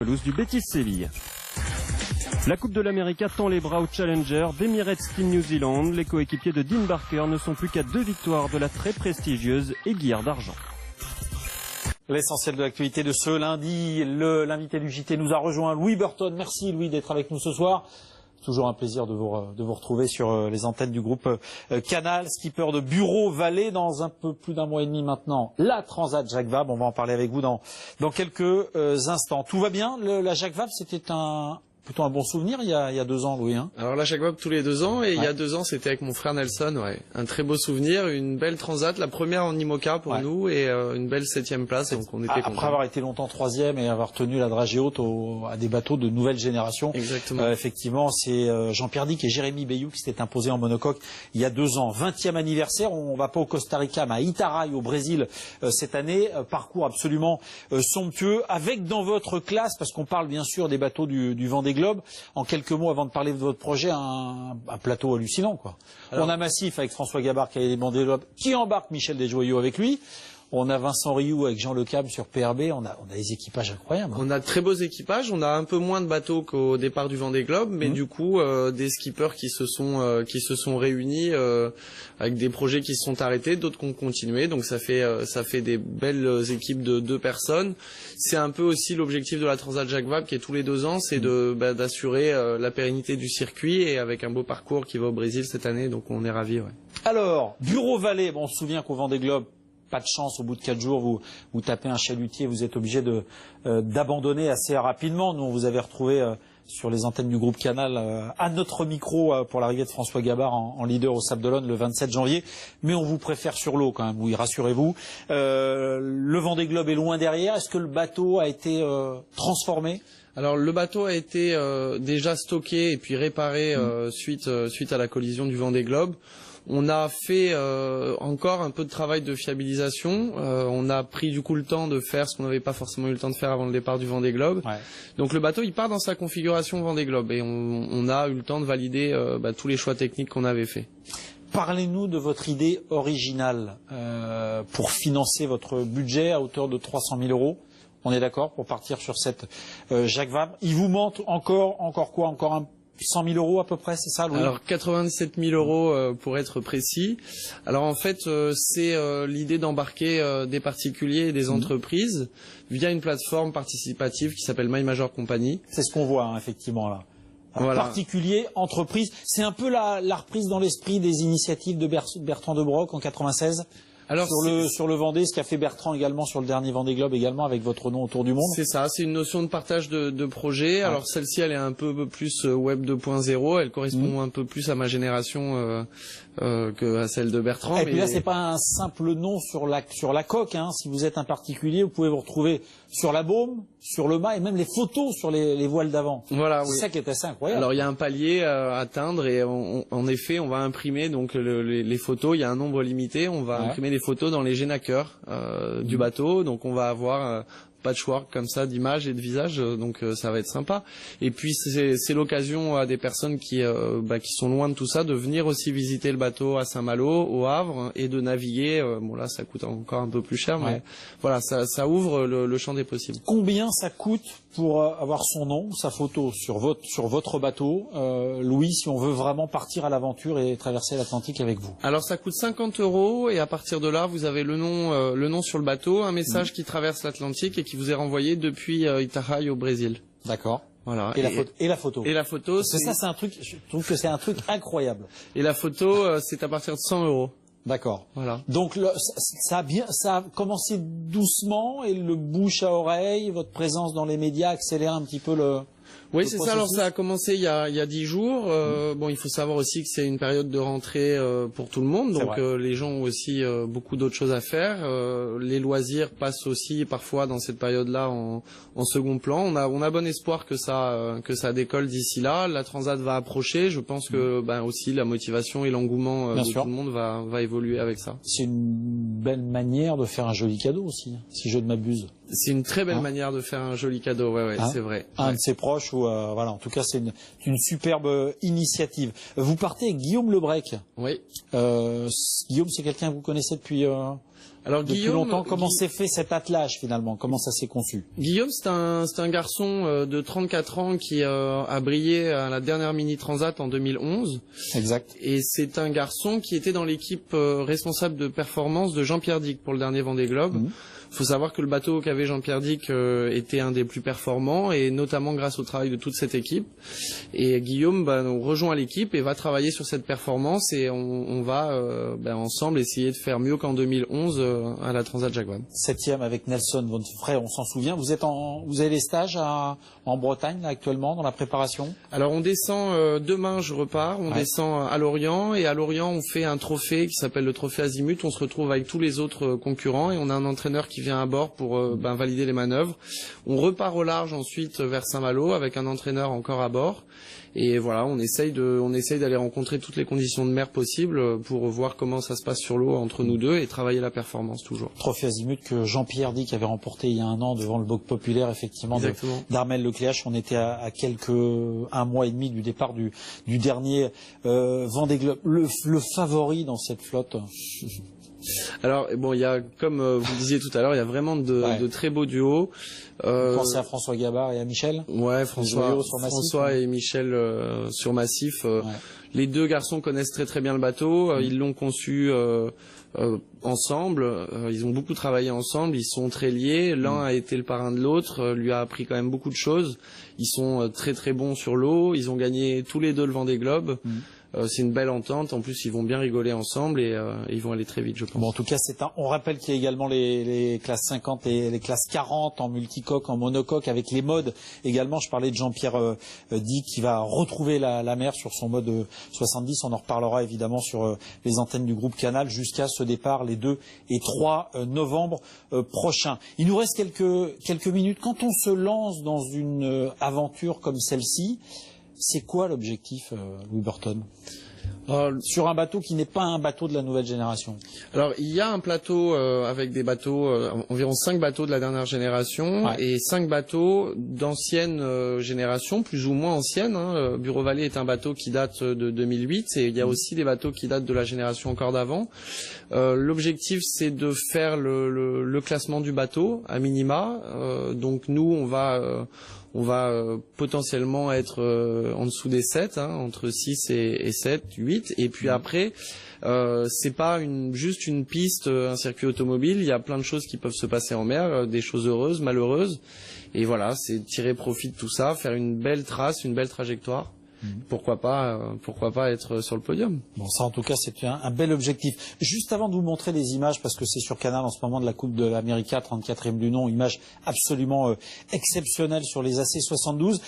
Pelouse du Betis Séville. La Coupe de l'Amérique tend les bras au challenger d'Emirates Team New Zealand. Les coéquipiers de Dean Barker ne sont plus qu'à 2 victoires de la très prestigieuse aiguillère d'argent. L'essentiel de l'actualité de ce lundi, l'invité du JT nous a rejoint, Louis Burton. Merci Louis d'être avec nous ce soir. Toujours un plaisir de vous retrouver sur les antennes du groupe Canal. Skipper de Bureau Vallée dans un peu plus d'un mois et demi maintenant. La Transat Jacques Vabre, on va en parler avec vous dans quelques instants. Tout va bien? La Jacques Vabre, c'était plutôt un bon souvenir il y a 2 ans, Louis. Hein. Alors la Jacques Vabre tous les 2 ans, et il y a 2 ans c'était avec mon frère Nelson. Ouais. Un très beau souvenir, une belle Transat, la première en IMOCA pour nous, et une belle 7e place, donc on était contents. Après avoir été longtemps 3e et avoir tenu la dragée haute à des bateaux de nouvelle génération. Exactement. Effectivement, c'est Jean-Pierre Dick et Jérémy Bayou qui s'étaient imposés en monocoque il y a 2 ans. 20e anniversaire, on va pas au Costa Rica, mais à Itaray au Brésil cette année. Parcours absolument somptueux, avec dans votre classe, parce qu'on parle bien sûr des bateaux du Vendée Globe, en quelques mots avant de parler de votre projet, un plateau hallucinant, quoi. Alors, on a Massif avec François Gabard qui a les Vendée Globe, qui embarque Michel Desjoyaux avec lui. On a Vincent Rioux avec Jean Le Cab sur PRB. On a des équipages incroyables. On a de très beaux équipages. On a un peu moins de bateaux qu'au départ du Vendée Globe, mais du coup des skippers qui se sont réunis avec des projets qui se sont arrêtés, d'autres qui ont continué. Donc ça fait des belles équipes de 2 personnes. C'est un peu aussi l'objectif de la Transat Jacques Vabre qui est tous les 2 ans, c'est d'assurer la pérennité du circuit, et avec un beau parcours qui va au Brésil cette année. Donc on est ravis. Ouais. Alors Bureau Vallée, on se souvient qu'au Vendée Globe, pas de chance, au bout de 4 jours, vous tapez un chalutier, vous êtes obligé d'abandonner assez rapidement. Nous, on vous avait retrouvé sur les antennes du groupe Canal à notre micro pour l'arrivée de François Gabard en leader au Sable d'Olonne le 27 janvier. Mais on vous préfère sur l'eau quand même, oui, rassurez-vous. Le Vendée Globe est loin derrière. Est-ce que le bateau a été transformé ? Alors le bateau a été déjà stocké et puis réparé suite à la collision du Vendée Globe. On a fait encore un peu de travail de fiabilisation. On a pris du coup le temps de faire ce qu'on n'avait pas forcément eu le temps de faire avant le départ du Vendée Globe. Ouais. Donc le bateau il part dans sa configuration Vendée Globe, et on a eu le temps de valider tous les choix techniques qu'on avait fait. Parlez-nous de votre idée originale pour financer votre budget à hauteur de 300 000 €. On est d'accord pour partir sur cette Jacques Vabre. Il vous manque encore quoi? Encore 100 000 € à peu près, c'est ça, Louis? Alors 97 000 € pour être précis. Alors en fait, c'est l'idée d'embarquer des particuliers et des entreprises via une plateforme participative qui s'appelle My Major Company. C'est ce qu'on voit hein, effectivement là. Voilà. Particulier, entreprise, c'est un peu la reprise dans l'esprit des initiatives de Bertrand de Broc en 96. Alors sur le Vendée, ce qu'a fait Bertrand également sur le dernier Vendée Globe également, avec votre nom autour du monde. C'est ça, c'est une notion de partage de projet. Ouais. Alors celle-ci, elle est un peu plus web 2.0, elle correspond un peu plus à ma génération que à celle de Bertrand. Et puis là, c'est pas un simple nom sur la coque. Hein. Si vous êtes un particulier, vous pouvez vous retrouver sur la baume, sur le mât, et même les photos sur les voiles d'avant. Voilà, c'est ça qui est assez incroyable. Alors il y a un palier à atteindre, et en effet, on va imprimer donc les photos. Il y a un nombre limité. On va imprimer les photos dans les génaqueurs du bateau. Donc on va avoir patchwork comme ça d'images et de visages, donc ça va être sympa. Et puis c'est l'occasion à des personnes qui sont loin de tout ça de venir aussi visiter le bateau à Saint-Malo, au Havre, et de naviguer. Bon là ça coûte encore un peu plus cher, mais voilà, ça ouvre le champ des possibles. Combien ça coûte pour avoir son nom, sa photo sur votre bateau, Louis, si on veut vraiment partir à l'aventure et traverser l'Atlantique avec vous? Alors ça coûte 50 €, et à partir de là vous avez le nom sur le bateau, un message qui traverse l'Atlantique et qui vous est renvoyé depuis Itaray au Brésil. D'accord. Voilà. Et la photo. Et la photo. Ça, c'est un truc. Je trouve que c'est un truc incroyable. Et la photo, c'est à partir de 100 €. D'accord. Voilà. Donc ça a commencé doucement, et le bouche à oreille, votre présence dans les médias accélère un petit peu le. Oui, c'est ça. Alors ça a commencé il y a 10 jours. Bon, il faut savoir aussi que c'est une période de rentrée pour tout le monde, donc les gens ont aussi beaucoup d'autres choses à faire. Les loisirs passent aussi parfois dans cette période-là en second plan. On a bon espoir que ça décolle d'ici là. La Transat va approcher. Je pense que aussi la motivation et l'engouement de tout le monde va évoluer avec ça. C'est une belle manière de faire un joli cadeau aussi, si je ne m'abuse. C'est une très belle manière de faire un joli cadeau, c'est vrai. Un de ses proches, ou voilà, en tout cas c'est une superbe initiative. Vous partez avec Guillaume Lebrec. Oui. Guillaume, c'est quelqu'un que vous connaissez depuis Alors depuis Guillaume, longtemps, comment s'est fait cet attelage finalement? Comment ça s'est conçu? Guillaume, c'est un garçon de 34 ans qui a brillé à la dernière Mini Transat en 2011. Exact. Et c'est un garçon qui était dans l'équipe responsable de performance de Jean-Pierre Dick pour le dernier Vendée Globe. Il faut savoir que le bateau qu'avait Jean-Pierre Dick était un des plus performants, et notamment grâce au travail de toute cette équipe. Et Guillaume nous rejoint l'équipe et va travailler sur cette performance, et on va ensemble essayer de faire mieux qu'en 2011 à la Transat Jacques Vabre. 7e avec Nelson, votre frère, on s'en souvient. Vous avez les stages en Bretagne là, actuellement dans la préparation? Alors on descend demain, je repars. On descend à Lorient, et à Lorient on fait un trophée qui s'appelle le trophée Azimut. On se retrouve avec tous les autres concurrents, et on a un entraîneur qui vient à bord pour valider les manœuvres. On repart au large ensuite vers Saint-Malo avec un entraîneur encore à bord. Et voilà, on essaye d'aller rencontrer toutes les conditions de mer possibles pour voir comment ça se passe sur l'eau entre nous deux, et travailler la performance toujours. Trophée Azimut que Jean-Pierre Dick avait remporté il y a un an devant le Boc Populaire, effectivement, d'Armel Lecléache. On était à un mois et demi du départ du dernier Vendée Globe. Le favori dans cette flotte? Alors bon, il y a, comme vous le disiez tout à l'heure, il y a vraiment de très beaux duos. Vous pensez à François Gabard et à Michel? Ouais, François et Michel sur Massif. Les deux garçons connaissent très très bien le bateau. Ils l'ont conçu ensemble. Ils ont beaucoup travaillé ensemble. Ils sont très liés. L'un a été le parrain de l'autre. Lui a appris quand même beaucoup de choses. Ils sont très très bons sur l'eau. Ils ont gagné tous les deux le Vendée Globe. C'est une belle entente. En plus, ils vont bien rigoler ensemble, et ils vont aller très vite, je pense. Bon, en tout cas, on rappelle qu'il y a également les classes 50 et les classes 40 en multicoque, en monocoque, avec les modes également. Je parlais de Jean-Pierre Dick qui va retrouver la mer sur son mode 70. On en reparlera évidemment sur les antennes du groupe Canal jusqu'à ce départ les 2 et 3 novembre prochains. Il nous reste quelques minutes. Quand on se lance dans une aventure comme celle-ci, c'est quoi l'objectif, Louis Burton, sur un bateau qui n'est pas un bateau de la nouvelle génération? Alors, il y a un plateau avec des bateaux, environ 5 bateaux de la dernière génération, et 5 bateaux d'ancienne génération, plus ou moins ancienne. Bureau Vallée est un bateau qui date de 2008, et il y a aussi des bateaux qui datent de la génération encore d'avant. L'objectif, c'est de faire le classement du bateau à minima. Donc nous, on va potentiellement être en dessous des 7, entre 6 et 7, 8. Et puis après, c'est pas juste une piste, un circuit automobile. Il y a plein de choses qui peuvent se passer en mer, des choses heureuses, malheureuses. Et voilà, c'est tirer profit de tout ça, faire une belle trace, une belle trajectoire. Pourquoi pas être sur le podium. Bon, ça en tout cas c'est un bel objectif. Juste avant de vous montrer les images, parce que c'est sur Canal en ce moment de la Coupe de l'América, 34e du nom, image absolument exceptionnelle sur les AC72.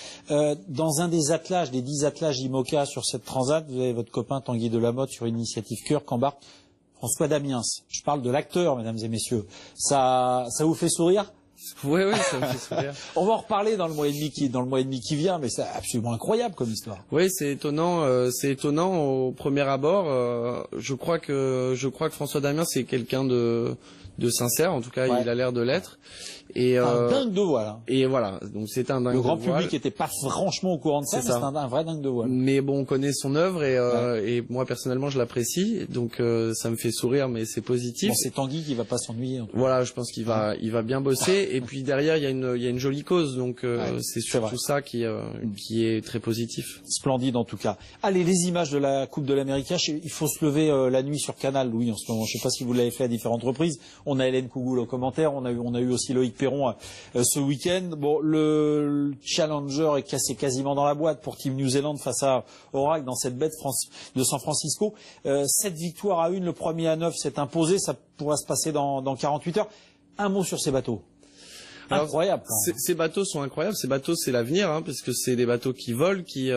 Dans un des attelages, des 10 attelages IMOCA sur cette transat, vous avez votre copain Tanguy Delamotte sur Initiative Cœur qu'embarque François Damiens. Je parle de l'acteur, mesdames et messieurs. Ça vous fait sourire? Oui, ça me fait sourire. On va en reparler dans le mois et demi qui vient, mais c'est absolument incroyable comme histoire. Oui, c'est étonnant au premier abord. Je crois que François Damiens, c'est quelqu'un de sincère, en tout cas, il a l'air de l'être. Et un dingue de voile. Et voilà, donc c'est un dingue de voile. Le grand public n'était pas franchement au courant de ça, mais c'est un vrai dingue de voile. Mais bon, on connaît son œuvre, et moi personnellement je l'apprécie, donc ça me fait sourire, mais c'est positif. Bon, c'est Tanguy qui va pas s'ennuyer. Voilà, je pense qu'il va bien bosser, et puis derrière il y a une jolie cause, donc c'est surtout ça qui est très positif. Splendide en tout cas. Allez, les images de la Coupe de l'América, il faut se lever la nuit sur Canal, Louis, en ce moment. Je sais pas si vous l'avez fait à différentes reprises. On a Hélène Cougoul au commentaire, on a eu aussi Loïc Perron ce week-end. Bon, le Challenger est cassé quasiment dans la boîte pour Team New Zealand face à Oracle dans cette baie de San Francisco. 7 victoires à 1, le premier à 9 s'est imposé, ça pourra se passer dans 48 heures. Un mot sur ces bateaux. Incroyable. Ces bateaux sont incroyables, ces bateaux c'est l'avenir, parce que c'est des bateaux qui volent, qui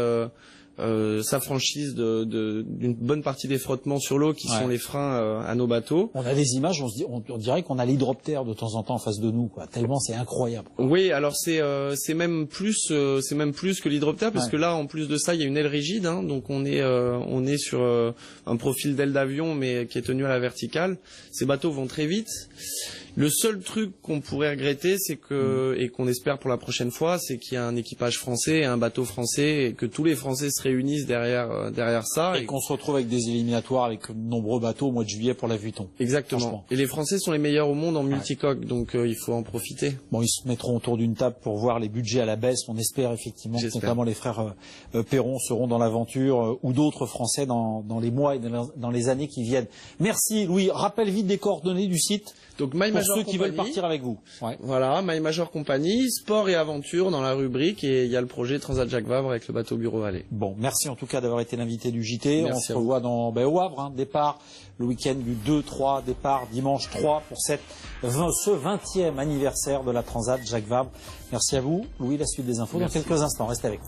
s'affranchissent d'une bonne partie des frottements sur l'eau qui sont les freins à nos bateaux. On a des images, on dirait qu'on a l'hydroptère de temps en temps en face de nous, quoi. Tellement c'est incroyable. Oui, alors c'est même plus que l'hydroptère, parce que là en plus de ça il y a une aile rigide, donc on est sur un profil d'aile d'avion mais qui est tenu à la verticale. Ces bateaux vont très vite. Le seul truc qu'on pourrait regretter, c'est que, et qu'on espère pour la prochaine fois, c'est qu'il y a un équipage français et un bateau français et que tous les Français se réunissent derrière ça. Et qu'on se retrouve avec des éliminatoires avec de nombreux bateaux au mois de juillet pour la Vuitton. Exactement. Et les Français sont les meilleurs au monde en multicoque, donc il faut en profiter. Bon, ils se mettront autour d'une table pour voir les budgets à la baisse. On espère effectivement que notamment les frères Perron seront dans l'aventure ou d'autres Français dans les mois et dans les années qui viennent. Merci Louis. Rappelle vite des coordonnées du site. Donc My Major ceux qui veulent partir avec vous. Ouais. Voilà, My Major Company, sport et aventure dans la rubrique, et il y a le projet Transat Jacques Vabre avec le bateau Bureau Vallée. Bon, merci en tout cas d'avoir été l'invité du JT. Merci. On se revoit au Havre, départ le week-end du 2-3, départ dimanche 3 pour ce 20e anniversaire de la Transat Jacques Vabre. Merci à vous. Louis, la suite des infos dans quelques instants. Restez avec nous.